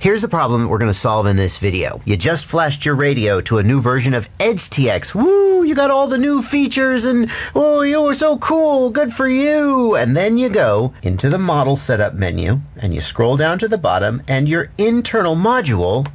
Here's the problem that we're going to solve in this video. You just flashed your radio to a new version of EdgeTX. Woo! You got all the new features and, oh, you were so cool. Good for you. And then you go into the model setup menu and you scroll down to the bottom and your internal module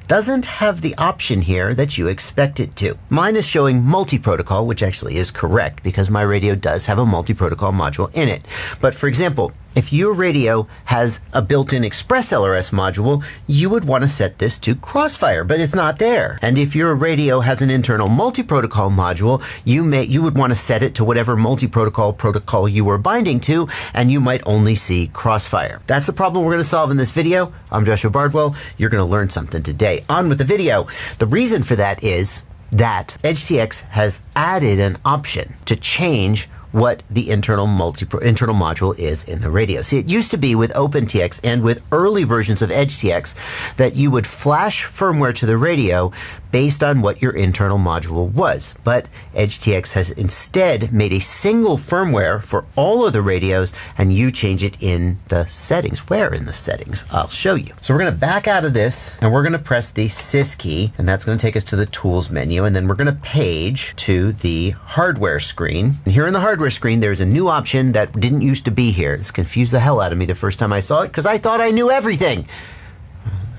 doesn't have the option here that you expect it to. Mine is showing multi-protocol, which actually is correct because my radio does have a multi-protocol module in it. But for example, if your radio has a built-in Express LRS module, you would want to set this to Crossfire, but it's not there. And if your radio has an internal multi-protocol module, you would want to set it to whatever multi-protocol you were binding to, and you might only see Crossfire. That's the problem we're going to solve in this video. I'm Joshua Bardwell. You're going to learn something today. On with the video. The reason for that is that EdgeTX has added an option to change what the internal module is in the radio. See, it used to be with OpenTX and with early versions of EdgeTX that you would flash firmware to the radio based on what your internal module was. But EdgeTX has instead made a single firmware for all of the radios, and you change it in the settings. Where in the settings? I'll show you. So we're going to back out of this, and we're going to press the Sys key, and that's going to take us to the Tools menu, and then we're going to page to the Hardware screen. And here in the Hardware screen, there's a new option that didn't used to be here. This confused the hell out of me the first time I saw it because I thought I knew everything.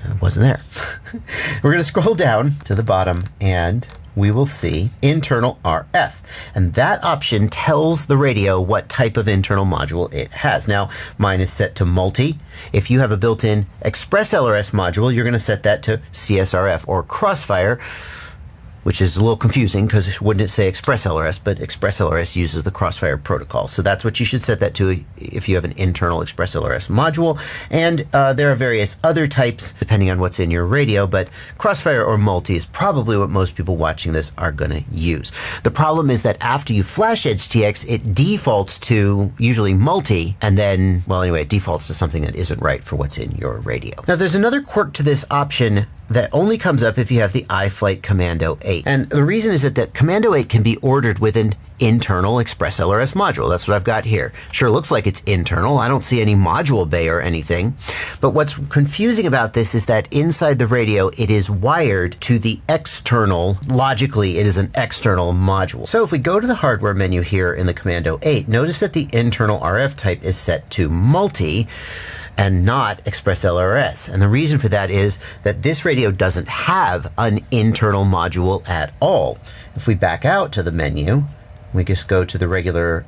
It wasn't there. We're going to scroll down to the bottom and we will see internal RF. And that option tells the radio what type of internal module it has. Now, mine is set to multi. If you have a built-in Express LRS module, you're going to set that to CSRF or Crossfire, which is a little confusing because wouldn't it say Express LRS, but Express LRS uses the Crossfire protocol. So that's what you should set that to if you have an internal Express LRS module. And there are various other types depending on what's in your radio, but Crossfire or multi is probably what most people watching this are going to use. The problem is that after you flash EdgeTX, it defaults to usually multi, and then, well, anyway, it defaults to something that isn't right for what's in your radio. Now, there's another quirk to this option that only comes up if you have the iFlight Commando 8. And the reason is that Commando 8 can be ordered with an internal Express LRS module. That's what I've got here. Sure looks like it's internal. I don't see any module bay or anything. But what's confusing about this is that inside the radio, it is wired to the external. Logically, it is an external module. So if we go to the Hardware menu here in the Commando 8, notice that the internal RF type is set to multi and not Express LRS. And the reason for that is that this radio doesn't have an internal module at all. If we back out to the menu, we just go to the regular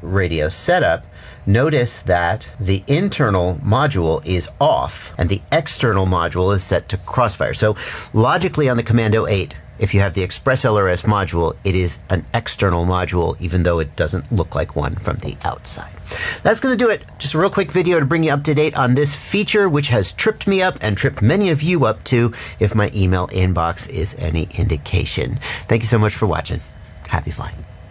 radio setup, notice that the internal module is off and the external module is set to Crossfire. So logically on the Commando 8, if you have the Express LRS module, it is an external module, even though it doesn't look like one from the outside. That's going to do it. Just a real quick video to bring you up to date on this feature, which has tripped me up and tripped many of you up too, if my email inbox is any indication. Thank you so much for watching. Happy flying.